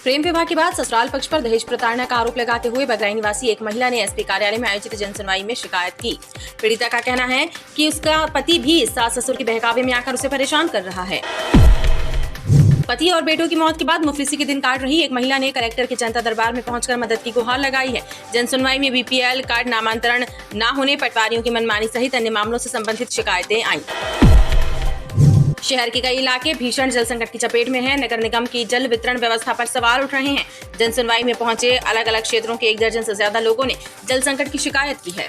प्रेम विवाह के बाद ससुराल पक्ष पर दहेज प्रताड़ना का आरोप लगाते हुए बगराई निवासी एक महिला ने एसपी कार्यालय में आयोजित जनसुनवाई में शिकायत की। पीड़िता का कहना है कि उसका पति भी सास ससुर के बहकावे में आकर उसे परेशान कर रहा है। पति और बेटों की मौत के बाद मुफलिसी के दिन काट रही एक महिला ने कलेक्टर के जनता दरबार में पहुंचकर मदद की गुहार लगाई है। जनसुनवाई में बीपीएल कार्ड नामांतरण न होने, पटवारियों की मनमानी सहित अन्य मामलों से संबंधित शिकायतें आईं। शहर के कई इलाके भीषण जल संकट की चपेट में हैं। नगर निगम की जल वितरण व्यवस्था पर सवाल उठ रहे हैं। जनसुनवाई में पहुंचे अलग अलग क्षेत्रों के 1 दर्जन से ज्यादा लोगों ने जल संकट की शिकायत की है।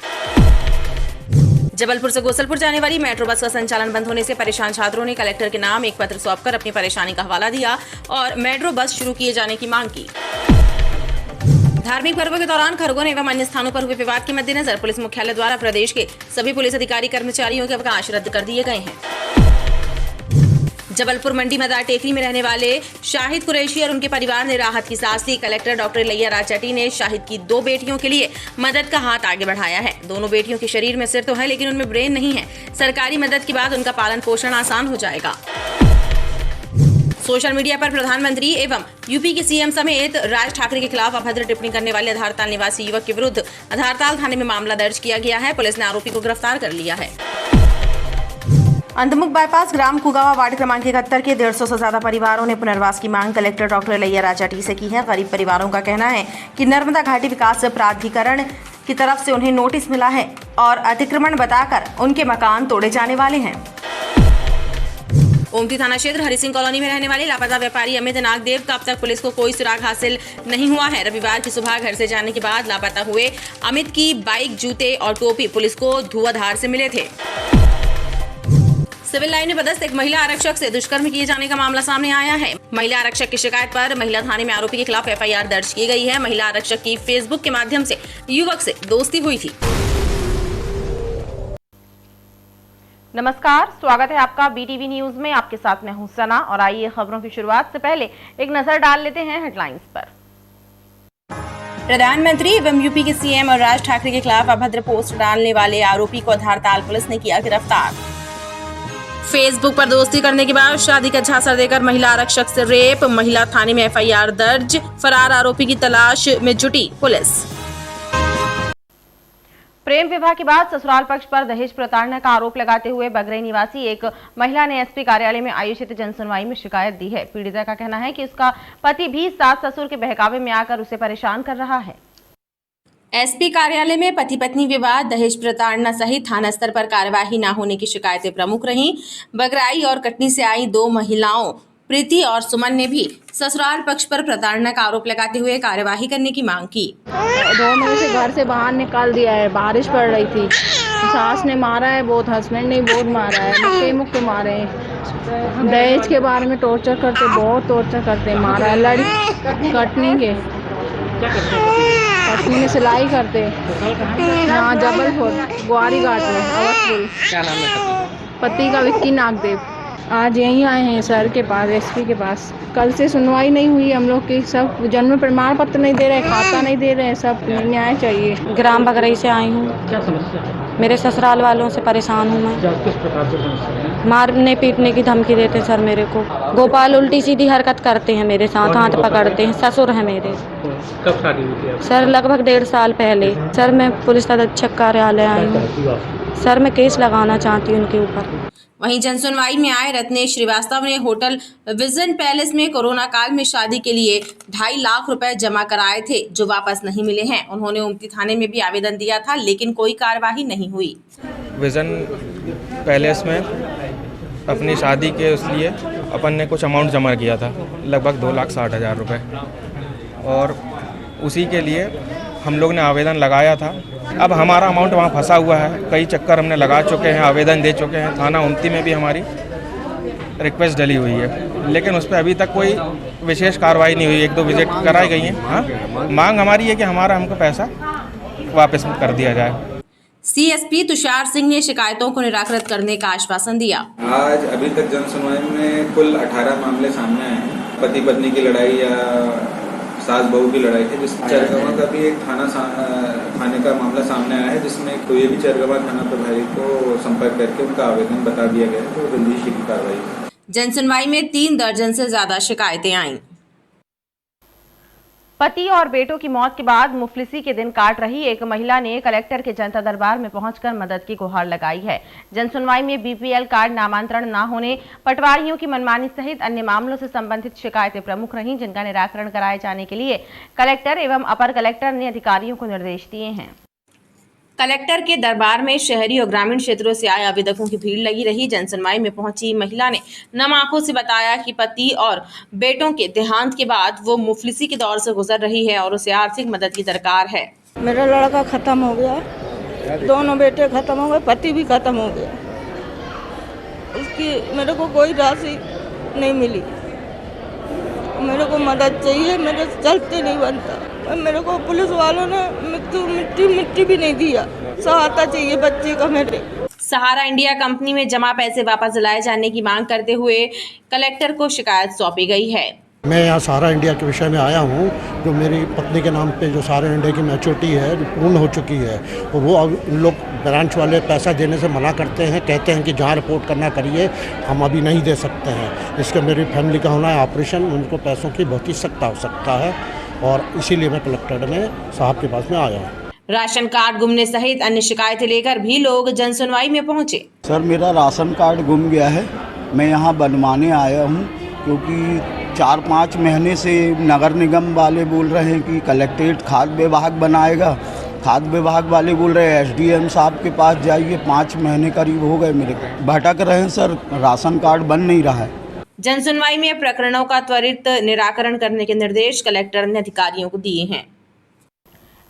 जबलपुर से गोसलपुर जाने वाली मेट्रो बस का संचालन बंद होने से परेशान छात्रों ने कलेक्टर के नाम एक पत्र सौंपकर अपनी परेशानी का हवाला दिया और मेट्रो बस शुरू किए जाने की मांग की। धार्मिक पर्वों के दौरान खरगोन एवं अन्य स्थानों पर हुए विवाद के मद्देनजर पुलिस मुख्यालय द्वारा प्रदेश के सभी पुलिस अधिकारी कर्मचारियों के अवकाश रद्द कर दिए गए हैं। जबलपुर मंडी मदार टेकरी में रहने वाले शाहिद कुरैशी और उनके परिवार ने राहत की सांस ली। कलेक्टर डॉक्टर लैया राजचटी ने शाहिद की 2 बेटियों के लिए मदद का हाथ आगे बढ़ाया है। दोनों बेटियों के शरीर में सिर तो है लेकिन उनमें ब्रेन नहीं है। सरकारी मदद के बाद उनका पालन पोषण आसान हो जाएगा। सोशल मीडिया पर प्रधानमंत्री एवं यूपी के सीएम समेत राज ठाकरे के खिलाफ अभद्र टिप्पणी करने वाले आधारताल निवासी युवक के विरुद्ध आधारताल थाने में मामला दर्ज किया गया है। पुलिस ने आरोपी को गिरफ्तार कर लिया है। अंधमुख बाईपास ग्राम कुगावा वार्ड क्रमांक 71 के 150 से ज्यादा परिवारों ने पुनर्वास की मांग कलेक्टर डॉक्टर लैया राजचटी से की है। गरीब परिवारों का कहना है कि नर्मदा घाटी विकास प्राधिकरण की तरफ से उन्हें नोटिस मिला है और अतिक्रमण बताकर उनके मकान तोड़े जाने वाले हैं। ओमती थाना क्षेत्र हरिसिंह कॉलोनी में रहने वाले लापता व्यापारी अमित नागदेव का अब तक पुलिस को कोई सुराग हासिल नहीं हुआ है। रविवार की सुबह घर से जाने के बाद लापता हुए अमित की बाइक, जूते और टोपी पुलिस को धुआंधार से मिले थे। सिविल लाइन में पदस्थ एक महिला आरक्षक से दुष्कर्म किए जाने का मामला सामने आया है। महिला आरक्षक की शिकायत पर महिला थाने में आरोपी के खिलाफ एफआईआर दर्ज की गई है। महिला आरक्षक की फेसबुक के माध्यम से युवक से दोस्ती हुई थी। नमस्कार, स्वागत है आपका बीटीवी न्यूज में। आपके साथ मैं हूं सना और आइए खबरों की शुरुआत से पहले एक नजर डाल लेते हैं हेडलाइंस पर। प्रधानमंत्री एवं यूपी के सीएम और राज ठाकरे के खिलाफ अभद्र पोस्ट डालने वाले आरोपी को आधारताल पुलिस ने किया गिरफ्तार। फेसबुक पर दोस्ती करने के बाद शादी का झांसा देकर महिला आरक्षक से रेप, महिला थाने में एफआईआर दर्ज। फरार आरोपी की तलाश में जुटी पुलिस। प्रेम विवाह के बाद ससुराल पक्ष पर दहेज प्रताड़ना का आरोप लगाते हुए बगराई निवासी एक महिला ने एसपी कार्यालय में आयोजित जनसुनवाई में शिकायत दी है। पीड़िता का कहना है कि उसका पति भी सास ससुर के बहकावे में आकर उसे परेशान कर रहा है। एसपी कार्यालय में पति पत्नी विवाद, दहेज प्रताड़ना सहित थाना स्तर पर कार्यवाही न होने की शिकायतें प्रमुख रहीं। बगराई और कटनी से आई 2 महिलाओं प्रीति और सुमन ने भी ससुराल पक्ष पर प्रताड़ना का आरोप लगाते हुए कार्यवाही करने की मांग की। 2 महीने से घर से बाहर निकाल दिया है। बारिश पड़ रही थी, सास ने मारा है बहुत, हस्बैंड ने बहुत मारा है, मुक्के मारे हैं। दहेज के बारे में टॉर्चर करते, बहुत टॉर्चर करते, मारा है। लड़की कटनी के कटनी में सिलाई करते यहाँ जबलपुर ग्वारी घाट में अवसपुर। क्या नाम है पति का? विक्की नागदेव। आज यहीं आए हैं सर के पास, एसपी के पास। कल से सुनवाई नहीं हुई हम लोग की। सब जन्म प्रमाण पत्र नहीं दे रहे, खाता नहीं दे रहे, सब न्याय चाहिए। ग्राम बगरई से आई हूँ। क्या समस्या है? मेरे ससुराल वालों से परेशान हूँ मैं। किस प्रकार से समस्या है? मारने पीटने की धमकी देते हैं सर मेरे को। गोपाल उल्टी सीधी हरकत करते हैं मेरे साथ, हाथ पकड़ते हैं। ससुर है मेरे। कब शादी हुई थी? सर लगभग 1.5 साल पहले। सर मैं पुलिस अधीक्षक कार्यालय आई हूँ। सर मैं केस लगाना चाहती हूँ उनके ऊपर। वहीं जनसुनवाई में आए रत्नेश श्रीवास्तव ने होटल विजन पैलेस में कोरोना काल में शादी के लिए 2.5 लाख रुपए जमा कराए थे जो वापस नहीं मिले हैं। उन्होंने ओमती थाने में भी आवेदन दिया था लेकिन कोई कार्यवाही नहीं हुई। विजन पैलेस में अपनी शादी के लिए अपन ने कुछ अमाउंट जमा किया था, लगभग 2,60,000 रुपये, और उसी के लिए हम लोग ने आवेदन लगाया था। अब हमारा अमाउंट वहाँ फंसा हुआ है। कई चक्कर हमने लगा चुके हैं, आवेदन दे चुके हैं। थाना ओमती में भी हमारी रिक्वेस्ट डली हुई है लेकिन उस पर अभी तक कोई विशेष कार्रवाई नहीं हुई। 1-2 विजिट कराई गई हैं। हाँ, मांग हमारी है कि हमको पैसा वापस कर दिया जाए। सीएसपी तुषार सिंह ने शिकायतों को निराकृत करने का आश्वासन दिया। आज अभी तक जनसुनवाई में कुल 18 मामले सामने आए हैं। पति पत्नी की लड़ाई या सास बहू की लड़ाई है, जिस चरगवा का भी एक थाने का मामला सामने आया है जिसमें कोई भी चरगवा थाना प्रभारी को संपर्क करके उनका आवेदन बता दिया गया है तो जल्दी की कार्रवाई। जनसुनवाई में 3 दर्जन से ज्यादा शिकायतें आईं। पति और बेटों की मौत के बाद मुफलिसी के दिन काट रही एक महिला ने कलेक्टर के जनता दरबार में पहुंचकर मदद की गुहार लगाई है। जनसुनवाई में बीपीएल कार्ड नामांतरण न होने, पटवारियों की मनमानी सहित अन्य मामलों से संबंधित शिकायतें प्रमुख रहीं, जिनका निराकरण कराए जाने के लिए कलेक्टर एवं अपर कलेक्टर ने अधिकारियों को निर्देश दिए हैं। कलेक्टर के दरबार में शहरी और ग्रामीण क्षेत्रों से आए आवेदकों की भीड़ लगी रही। जनसुनवाई में पहुंची महिला ने नम आंखों से बताया कि पति और बेटों के देहांत के बाद वो मुफलिसी के दौर से गुजर रही है और उसे आर्थिक मदद की दरकार है। मेरा लड़का खत्म हो गया, दोनों बेटे खत्म हो गए, पति भी खत्म हो गया। उसकी मेरे को कोई राशि नहीं मिली। मेरे को मदद चाहिए, मेरे चलते नहीं बनता। मेरे को पुलिस वालों ने मिट्टी भी नहीं दिया। सहायता चाहिए बच्चे का मेरे। सहारा इंडिया कंपनी में जमा पैसे वापस दिलाए जाने की मांग करते हुए कलेक्टर को शिकायत सौंपी गई है। मैं यहाँ सहारा इंडिया के विषय में आया हूँ। जो मेरी पत्नी के नाम पे जो सहारा इंडिया की मैच्योरिटी है जो पूर्ण हो चुकी है, और वो अब उन लोग ब्रांच वाले पैसा देने से मना करते हैं, कहते हैं कि जहाँ रिपोर्ट करना करिए, हम अभी नहीं दे सकते हैं। इसके मेरी फैमिली का होना है ऑपरेशन, उनको पैसों की बहुत ही सख्त आवश्यकता है और इसीलिए मैं कलेक्टर में साहब के पास में आया हूँ। राशन कार्ड गुमने सहित अन्य शिकायतें लेकर भी लोग जनसुनवाई में पहुंचे। सर, मेरा राशन कार्ड गुम गया है। मैं यहाँ बनवाने आया हूँ क्योंकि 4-5 महीने से नगर निगम वाले बोल रहे हैं कि कलेक्ट्रेट खाद्य विभाग बनाएगा। खाद्य विभाग वाले बोल रहे हैं एसडीएम साहब के पास जाइए। 5 महीने करीब हो गए मेरे भटक रहे हैं सर, राशन कार्ड बन नहीं रहा है। जनसुनवाई में प्रकरणों का त्वरित निराकरण करने के निर्देश कलेक्टर ने अधिकारियों को दिए हैं।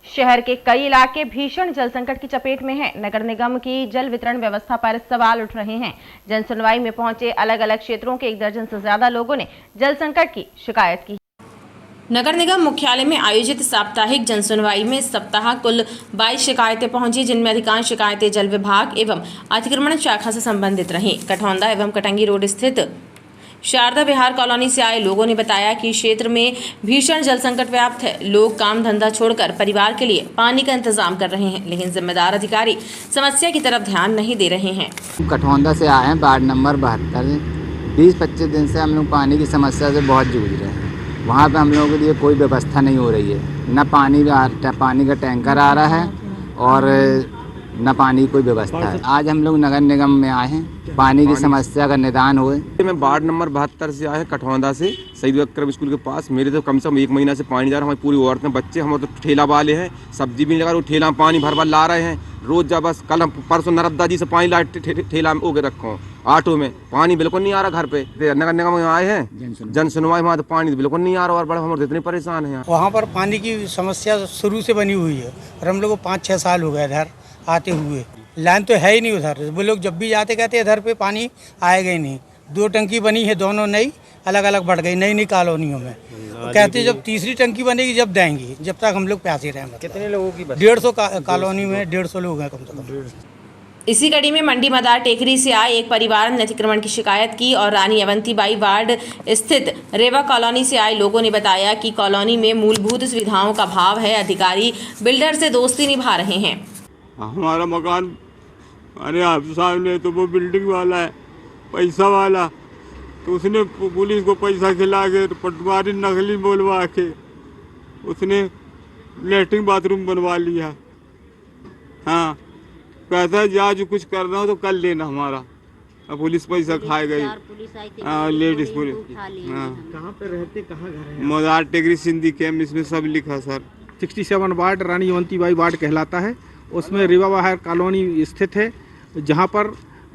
शहर के कई इलाके भीषण जल संकट की चपेट में हैं। नगर निगम की जल वितरण व्यवस्था पर सवाल उठ रहे हैं। जनसुनवाई में पहुंचे अलग अलग क्षेत्रों के 1 दर्जन से ज्यादा लोगों ने जल संकट की शिकायत की। नगर निगम मुख्यालय में आयोजित साप्ताहिक जनसुनवाई में सप्ताह कुल 22 शिकायतें पहुंची, जिनमें अधिकांश शिकायतें जल विभाग एवं अतिक्रमण शाखा से संबंधित रहीं। कठौंदा एवं कटंगी रोड स्थित शारदा विहार कॉलोनी से आए लोगों ने बताया कि क्षेत्र में भीषण जल संकट व्याप्त है। लोग काम धंधा छोड़कर परिवार के लिए पानी का इंतजाम कर रहे हैं, लेकिन जिम्मेदार अधिकारी समस्या की तरफ ध्यान नहीं दे रहे हैं। कठौंदा से आए हैं, वार्ड नंबर 72। 20-25 दिन से हम लोग पानी की समस्या से बहुत जूझ रहे हैं। वहाँ पे हम लोगों के लिए कोई व्यवस्था नहीं हो रही है। न पानी का टैंकर आ रहा है और न पानी की कोई व्यवस्था है। आज हम लोग नगर निगम में आए हैं, पानी की समस्या का निदान हुए। मैं वार्ड नंबर 72 से आए हैं, कठौंदा से, शहीद अकरम स्कूल के पास। मेरे तो कम से कम 1 महीना से पानी जा रहा है। हमारी पूरी औरतें, बच्चे, हम तो ठेला वाले हैं, सब्जी भी नहीं लगा, वो ठेला में पानी भर ला रहे हैं रोज। जब बस कल हम परसों नर्मदा जी से पानी ला ठेला में ओके रखो, ऑटो में पानी बिल्कुल नहीं आ रहा। घर पे नगर निगम में आए हैं जनसुनवाई, वहाँ तो पानी बिल्कुल नहीं आ रहा और बड़ा हम इतने परेशान हैं। वहाँ पर पानी की समस्या शुरू से बनी हुई है और हम लोग को 5-6 साल हो गए इधर आते हुए। लाइन तो है ही नहीं उधर। वो लोग जब भी जाते कहते इधर पे पानी आएगा ही नहीं। 2 टंकी बनी है, दोनों नई अलग अलग बढ़ गई नई कॉलोनियों में। कहते जब तीसरी टंकी बनेगी जब देंगी, जब तक हम लोग प्यासे रहे। कितने लोगों की? 150 कॉलोनी में 150 लोग हैं कम से कम। इसी कड़ी में मंडी मदार टेकरी से आए एक परिवार ने अतिक्रमण की शिकायत की और रानी अवंतीबाई वार्ड स्थित रेवा कॉलोनी से आए लोगों ने बताया कि कॉलोनी में मूलभूत सुविधाओं का अभाव है। अधिकारी बिल्डर से दोस्ती निभा रहे हैं। हमारा मकान अरे आप सामने तो वो बिल्डिंग वाला है, पैसा वाला, तो उसने पुलिस को पैसा खिला के पटवारी नकली बोलवा के उसने लेटरिन बाथरूम बनवा लिया। हाँ, कहता है जा जो कुछ करना हो तो कर लेना हमारा। अब पुलिस पैसा खाए गई। हाँ, लेडीज पुलिस। हाँ, कहाँ पे रहते, कहाँ घर है? मदार टेकरी सिंधी कैम्प, इसमें सब लिखा सर। 67 वार्ड रानी अवंतीबाई वार्ड कहलाता है। उसमें रेवा विहार कॉलोनी स्थित है, जहां पर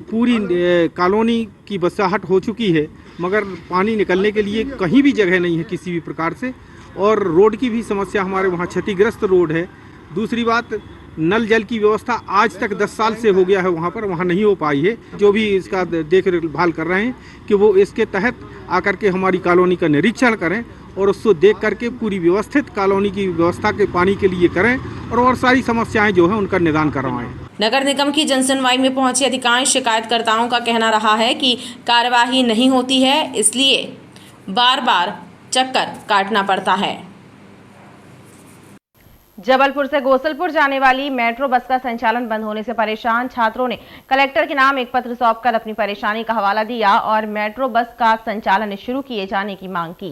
पूरी कॉलोनी की बसाहट हो चुकी है, मगर पानी निकलने के लिए कहीं भी जगह नहीं है किसी भी प्रकार से। और रोड की भी समस्या, हमारे वहाँ क्षतिग्रस्त रोड है। दूसरी बात, नल जल की व्यवस्था आज तक 10 साल से हो गया है वहाँ पर, वहाँ नहीं हो पाई है। जो भी इसका देखभाल कर रहे हैं कि वो इसके तहत आकर के हमारी कॉलोनी का निरीक्षण करें और उसको देख करके पूरी व्यवस्थित कॉलोनी की व्यवस्था के पानी के लिए करें और सारी समस्याएं जो हैं उनका निदान करवाएं। नगर निगम की जनसुनवाई में पहुंचे अधिकांश शिकायतकर्ताओं का कहना रहा है कि कार्यवाही नहीं होती है, इसलिए बार बार चक्कर काटना पड़ता है। जबलपुर से गोसलपुर जाने वाली मेट्रो बस का संचालन बंद होने से परेशान छात्रों ने कलेक्टर के नाम एक पत्र सौंपकर अपनी परेशानी का हवाला दिया और मेट्रो बस का संचालन शुरू किए जाने की मांग की।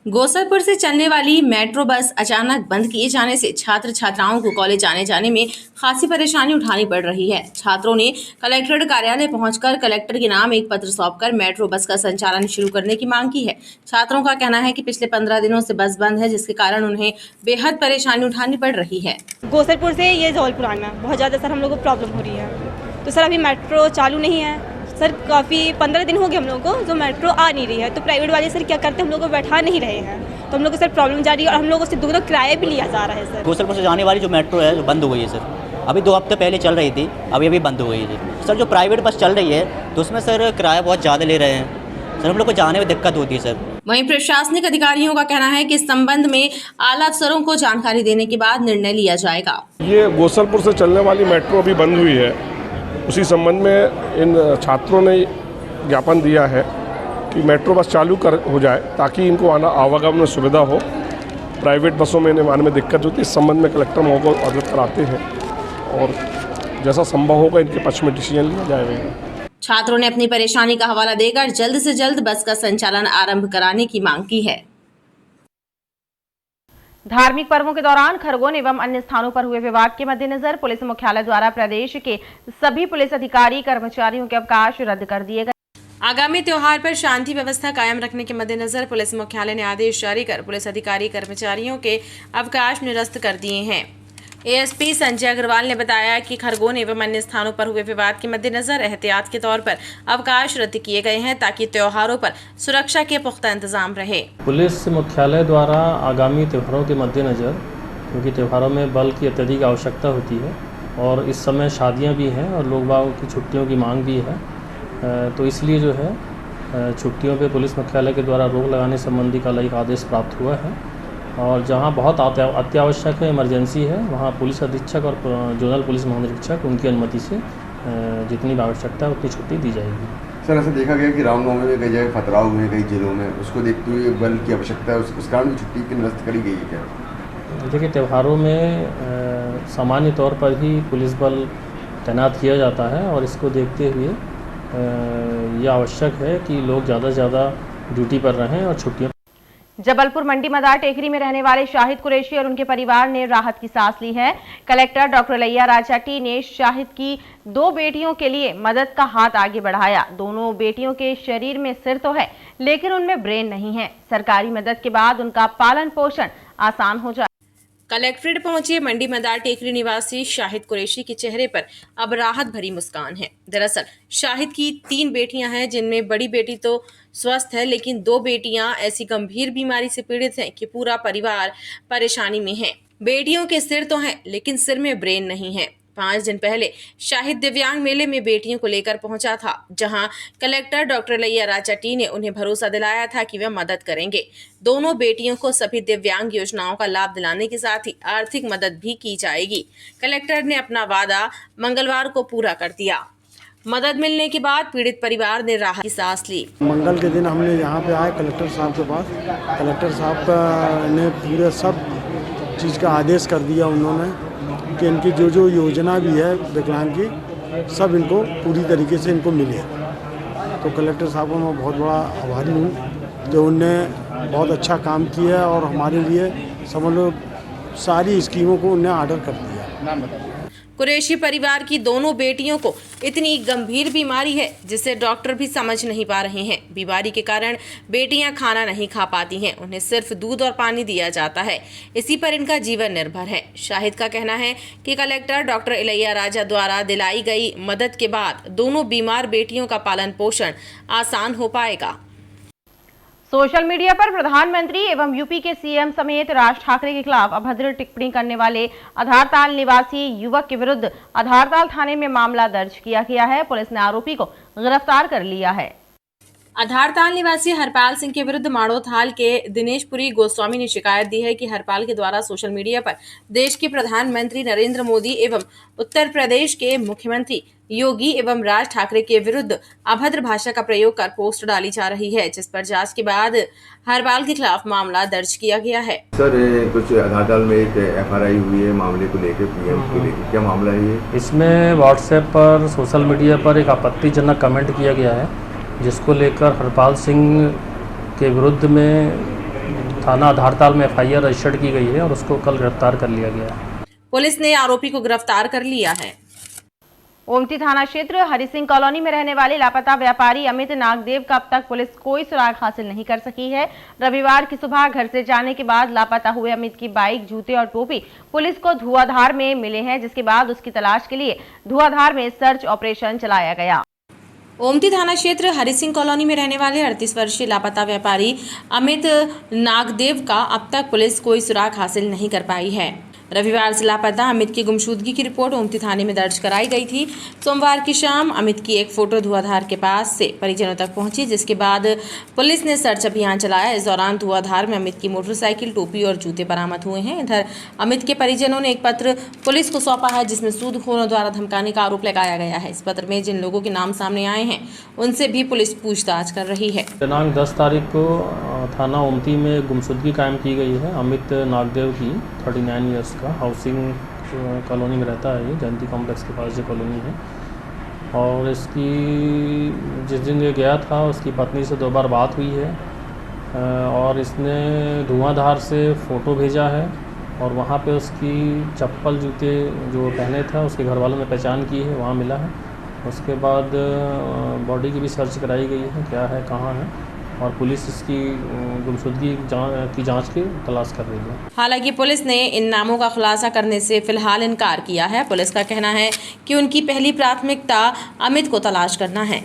गोसलपुर से चलने वाली मेट्रो बस अचानक बंद किए जाने से छात्र छात्राओं को कॉलेज आने जाने में खासी परेशानी उठानी पड़ रही है। छात्रों ने कलेक्ट्रेट कार्यालय पहुंचकर कलेक्टर के नाम एक पत्र सौंपकर मेट्रो बस का संचालन शुरू करने की मांग की है। छात्रों का कहना है कि पिछले 15 दिनों से बस बंद है, जिसके कारण उन्हें बेहद परेशानी उठानी पड़ रही है। गोसलपुर से ये जबलपुर आना बहुत ज़्यादा सर हम लोग को प्रॉब्लम हो रही है। तो सर अभी मेट्रो चालू नहीं है सर, काफ़ी 15 दिन हो गए हम लोगों को जो मेट्रो आ नहीं रही है। तो प्राइवेट वाले सर क्या करते हैं, हम लोग को बैठा नहीं रहे हैं, तो हम लोग को सर प्रॉब्लम जा रही है और हम लोगों से दोनों किराया भी लिया जा रहा है सर। गोसलपुर से जाने वाली जो मेट्रो है जो बंद हो गई है सर, अभी 2 हफ्ते पहले चल रही थी, अभी बंद हो गई है सर। जो प्राइवेट बस चल रही है तो उसमें सर किराया बहुत ज़्यादा ले रहे हैं सर, हम लोग को जाने में दिक्कत होती है सर। वहीं प्रशासनिक अधिकारियों का कहना है कि इस संबंध में आला अफसरों को जानकारी देने के बाद निर्णय लिया जाएगा। ये गोसलपुर से चलने वाली मेट्रो अभी बंद हुई है, उसी संबंध में इन छात्रों ने ज्ञापन दिया है कि मेट्रो बस चालू हो जाए ताकि इनको आवागमन में सुविधा हो। प्राइवेट बसों में आने में दिक्कत होती है, इस संबंध में कलेक्टर महोदय को अवगत कराते हैं और जैसा संभव होगा इनके पक्ष में डिसीजन लिया जाएगा। छात्रों ने अपनी परेशानी का हवाला देकर जल्द से जल्द बस का संचालन आरंभ कराने की मांग की है। धार्मिक पर्वों के दौरान खरगोन एवं अन्य स्थानों पर हुए विवाद के मद्देनजर पुलिस मुख्यालय द्वारा प्रदेश के सभी पुलिस अधिकारी कर्मचारियों के अवकाश रद्द कर दिए गए। आगामी त्योहार पर शांति व्यवस्था कायम रखने के मद्देनजर पुलिस मुख्यालय ने आदेश जारी कर पुलिस अधिकारी कर्मचारियों के अवकाश निरस्त कर दिए हैं। एएसपी संजय अग्रवाल ने बताया कि खरगोन एवं अन्य स्थानों पर हुए विवाद के मद्देनजर एहतियात के तौर पर अवकाश रद्द किए गए हैं ताकि त्योहारों पर सुरक्षा के पुख्ता इंतजाम रहे। पुलिस मुख्यालय द्वारा आगामी त्योहारों के मद्देनजर, क्योंकि त्योहारों में बल की अत्यधिक आवश्यकता होती है और इस समय शादियां भी हैं और लोग बागों की छुट्टियों की मांग भी है, तो इसलिए जो है छुट्टियों पे पुलिस मुख्यालय के द्वारा रोक लगाने संबंधी कल एक आदेश प्राप्त हुआ है और जहां बहुत अत्यावश्यक है, इमरजेंसी है, वहां पुलिस अधीक्षक और जोनल पुलिस महानिरीक्षक उनकी अनुमति से जितनी भी आवश्यकता है उतनी छुट्टी दी जाएगी। सर ऐसा देखा गया कि रामनवमी में कई जगह खतराव हुए कई जिलों में, उसको देखते हुए बल की आवश्यकता है, उस कारण छुट्टी की निरस्त करी गई है क्या? देखिए त्योहारों में सामान्य तौर पर ही पुलिस बल तैनात किया जाता है और इसको देखते हुए यह आवश्यक है कि लोग ज़्यादा से ज़्यादा ड्यूटी पर रहें और छुट्टियों। जबलपुर मंडी मदार टेकरी में रहने वाले शाहिद कुरैशी और उनके परिवार ने राहत की सांस ली है। कलेक्टर डॉक्टर इलैया राजाटी ने शाहिद की 2 बेटियों के लिए मदद का हाथ आगे बढ़ाया। दोनों बेटियों के शरीर में सिर तो है लेकिन उनमें ब्रेन नहीं है। सरकारी मदद के बाद उनका पालन पोषण आसान हो जाए। कलेक्ट्रेट पहुंचे मंडी मदार टेकरी निवासी शाहिद कुरैशी के चेहरे पर अब राहत भरी मुस्कान है। दरअसल शाहिद की 3 बेटियां हैं, जिनमें बड़ी बेटी तो स्वस्थ है लेकिन 2 बेटियां ऐसी गंभीर बीमारी से पीड़ित हैं कि पूरा परिवार परेशानी में है। बेटियों के सिर तो हैं लेकिन सिर में ब्रेन नहीं है। 5 दिन पहले शाहिद दिव्यांग मेले में बेटियों को लेकर पहुंचा था, जहां कलेक्टर डॉक्टर इलैया राजाटी ने उन्हें भरोसा दिलाया था कि वे मदद करेंगे। दोनों बेटियों को सभी दिव्यांग योजनाओं का लाभ दिलाने के साथ ही आर्थिक मदद भी की जाएगी। कलेक्टर ने अपना वादा मंगलवार को पूरा कर दिया। मदद मिलने के बाद पीड़ित परिवार ने राहत की सांस ली। मंगल के दिन हमने यहाँ पे आए कलेक्टर साहब के पास, कलेक्टर साहब ने पूरे सब चीज़ का आदेश कर दिया उन्होंने कि इनकी जो योजना भी है विकलांग की सब इनको पूरी तरीके से इनको मिले। तो कलेक्टर साहब को मैं बहुत बड़ा आभारी हूँ जो उनने बहुत अच्छा काम किया और हमारे लिए समझ लो सारी स्कीमों को उनने ऑर्डर कर दिया। कुरैशी परिवार की दोनों बेटियों को इतनी गंभीर बीमारी है जिसे डॉक्टर भी समझ नहीं पा रहे हैं। बीमारी के कारण बेटियां खाना नहीं खा पाती हैं, उन्हें सिर्फ दूध और पानी दिया जाता है, इसी पर इनका जीवन निर्भर है। शाहिद का कहना है कि कलेक्टर डॉक्टर इलैया राजा द्वारा दिलाई गई मदद के बाद दोनों बीमार बेटियों का पालन पोषण आसान हो पाएगा। सोशल मीडिया पर प्रधानमंत्री एवं यूपी के सीएम समेत राज ठाकरे के खिलाफ अभद्र टिप्पणी करने वाले आधारताल निवासी युवक के विरुद्ध आधारताल थाने में मामला दर्ज किया गया है। पुलिस ने आरोपी को गिरफ्तार कर लिया है। आधारताल निवासी हरपाल सिंह के विरुद्ध माड़ोथाल के दिनेशपुरी गोस्वामी ने शिकायत दी है कि हरपाल के द्वारा सोशल मीडिया पर देश के प्रधानमंत्री नरेंद्र मोदी एवं उत्तर प्रदेश के मुख्यमंत्री योगी एवं राज ठाकरे के विरुद्ध अभद्र भाषा का प्रयोग कर पोस्ट डाली जा रही है, जिस पर जांच के बाद हरपाल के खिलाफ मामला दर्ज किया गया है। सर कुछ आधारताल में एक FRI हुई है मामले को लेकर, PM को लेकर, क्या मामला है ये? इसमें व्हाट्सएप पर सोशल मीडिया पर एक आपत्तिजनक कमेंट किया गया है जिसको लेकर हरपाल सिंह के विरुद्ध में थाना धारताल में FIR रजिस्टर्ड की गई है और उसको कल गिरफ्तार कर लिया गया है। पुलिस ने आरोपी को गिरफ्तार कर लिया है। ओमती थाना क्षेत्र हरि सिंह कॉलोनी में रहने वाले लापता व्यापारी अमित नागदेव का अब तक पुलिस कोई सुराग हासिल नहीं कर सकी है। रविवार की सुबह घर से जाने के बाद लापता हुए अमित की बाइक, जूते और टोपी पुलिस को धुआंधार में मिले हैं, जिसके बाद उसकी तलाश के लिए धुआंधार में सर्च ऑपरेशन चलाया गया। ओमती थाना क्षेत्र हरि सिंह कॉलोनी में रहने वाले 38 वर्षीय लापता व्यापारी अमित नागदेव का अब तक पुलिस कोई सुराग हासिल नहीं कर पाई है। रविवार से लापता अमित की गुमशुदगी की रिपोर्ट ओमती थाने में दर्ज कराई गई थी। सोमवार की शाम अमित की एक फोटो धुआंधार के पास से परिजनों तक पहुंची, जिसके बाद पुलिस ने सर्च अभियान चलाया। इस दौरान धुआंधार में अमित की मोटरसाइकिल, टोपी और जूते बरामद हुए हैं। इधर अमित के परिजनों ने एक पत्र पुलिस को सौंपा है, जिसमें सूदखोरों द्वारा धमकाने का आरोप लगाया गया है। इस पत्र में जिन लोगों के नाम सामने आए हैं उनसे भी पुलिस पूछताछ कर रही है। दिनांक 10 तारीख को थाना ओमती में गुमशुदगी कायम की गई है अमित नागदेव की, 39 ईयर्स का, हाउसिंग कॉलोनी में रहता है। ये जयंती कॉम्प्लेक्स के पास जो कॉलोनी है। और इसकी जिस दिन ये गया था उसकी पत्नी से 2 बार बात हुई है और इसने धुआंधार से फ़ोटो भेजा है और वहाँ पे उसकी चप्पल, जूते जो पहने थे उसके घर वालों ने पहचान की है, वहाँ मिला है। उसके बाद बॉडी की भी सर्च कराई गई है, क्या है, कहाँ है, और पुलिस इसकी गुमशुदगी की जांच की तलाश कर रही है। हालांकि पुलिस ने इन नामों का खुलासा करने से फिलहाल इनकार किया है। पुलिस का कहना है कि उनकी पहली प्राथमिकता अमित को तलाश करना है।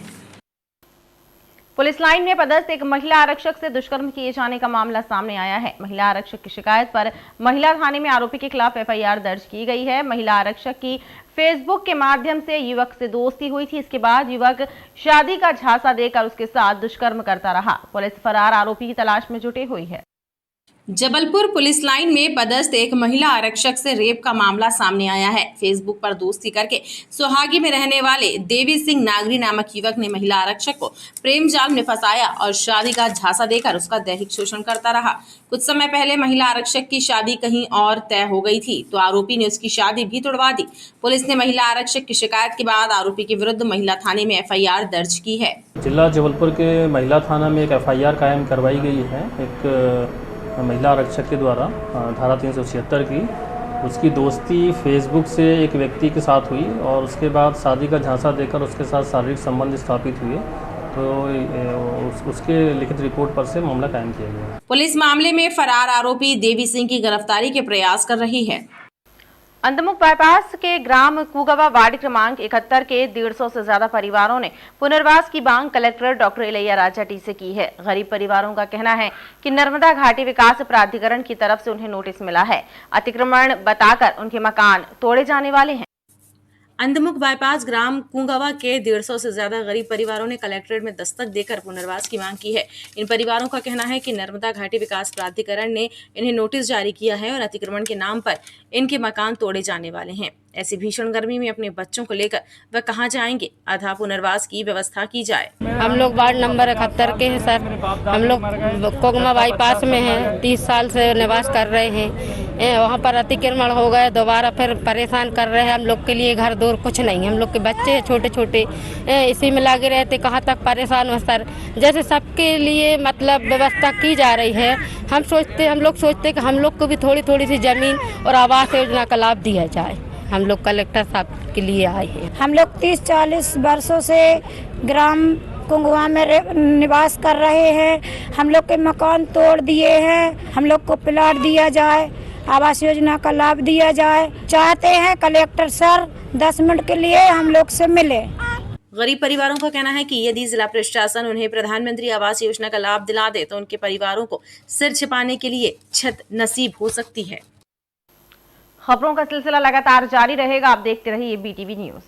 पुलिस लाइन में पदस्थ एक महिला आरक्षक से दुष्कर्म किए जाने का मामला सामने आया है। महिला आरक्षक की शिकायत पर महिला थाने में आरोपी के खिलाफ FIR दर्ज की गई है। महिला आरक्षक की फेसबुक के माध्यम से युवक से दोस्ती हुई थी। इसके बाद युवक शादी का झांसा देकर उसके साथ दुष्कर्म करता रहा। पुलिस फरार आरोपी की तलाश में जुटी हुई है। जबलपुर पुलिस लाइन में पदस्थ एक महिला आरक्षक से रेप का मामला सामने आया है। फेसबुक पर दोस्ती करके सोहागी में रहने वाले देवी सिंह नागरी नामक युवक ने महिला आरक्षक को प्रेम जाल में फंसाया और शादी का झांसा देकर उसका दैहिक शोषण करता रहा। कुछ समय पहले महिला आरक्षक की शादी कहीं और तय हो गई थी, तो आरोपी ने उसकी शादी भी तुड़वा दी। पुलिस ने महिला आरक्षक की शिकायत के बाद आरोपी के विरुद्ध महिला थाने में FIR दर्ज की है। जिला जबलपुर के महिला थाना में एक FIR कायम करवाई गई है। एक महिला आरक्षक के द्वारा धारा 376 की उसकी दोस्ती फेसबुक से एक व्यक्ति के साथ हुई और उसके बाद शादी का झांसा देकर उसके साथ शारीरिक संबंध स्थापित हुए, तो उसके लिखित रिपोर्ट पर से मामला कायम किया गया। पुलिस मामले में फरार आरोपी देवी सिंह की गिरफ्तारी के प्रयास कर रही है। अंधमुख बाईपास के ग्राम कुगवा वार्ड क्रमांक 71 के 150 से ज्यादा परिवारों ने पुनर्वास की मांग collector doctor Ilaiya Raja T से की है। गरीब परिवारों का कहना है कि नर्मदा घाटी विकास प्राधिकरण की तरफ से उन्हें नोटिस मिला है। अतिक्रमण बताकर उनके मकान तोड़े जाने वाले हैं। अंधमुख बाईपास ग्राम कुंगवा के 150 से ज्यादा गरीब परिवारों ने कलेक्ट्रेट में दस्तक देकर पुनर्वास की मांग की है। इन परिवारों का कहना है कि नर्मदा घाटी विकास प्राधिकरण ने इन्हें नोटिस जारी किया है और अतिक्रमण के नाम पर इनके मकान तोड़े जाने वाले हैं। ऐसी भीषण गर्मी में अपने बच्चों को लेकर वह कहां जाएंगे? आधा पुनर्वास की व्यवस्था की जाए। हम लोग वार्ड नंबर 71 के हैं सर। हम लोग कोगमा बाईपास में हैं, 30 साल से निवास कर रहे हैं। वहाँ पर अतिक्रमण हो गए, दोबारा फिर परेशान कर रहे हैं। हम लोग के लिए घर दूर कुछ नहीं, हम लोग के बच्चे हैं छोटे छोटे, इसी में लगे रहते, कहाँ तक परेशान हो सर। जैसे सबके लिए मतलब व्यवस्था की जा रही है, हम लोग सोचते कि हम लोग को भी थोड़ी थोड़ी सी जमीन और आवास योजना का लाभ दिया जाए। हम लोग कलेक्टर साहब के लिए आए हैं। हम लोग 30-40 वर्षों से ग्राम कुंगवा में निवास कर रहे हैं। हम लोग के मकान तोड़ दिए हैं। हम लोग को प्लाट दिया जाए, आवास योजना का लाभ दिया जाए। चाहते हैं कलेक्टर सर 10 मिनट के लिए हम लोग से मिले। गरीब परिवारों का कहना है कि यदि जिला प्रशासन उन्हें प्रधानमंत्री आवास योजना का लाभ दिला दे तो उनके परिवारों को सिर छिपाने के लिए छत नसीब हो सकती है। खबरों का सिलसिला लगातार जारी रहेगा। आप देखते रहिए BTV न्यूज़।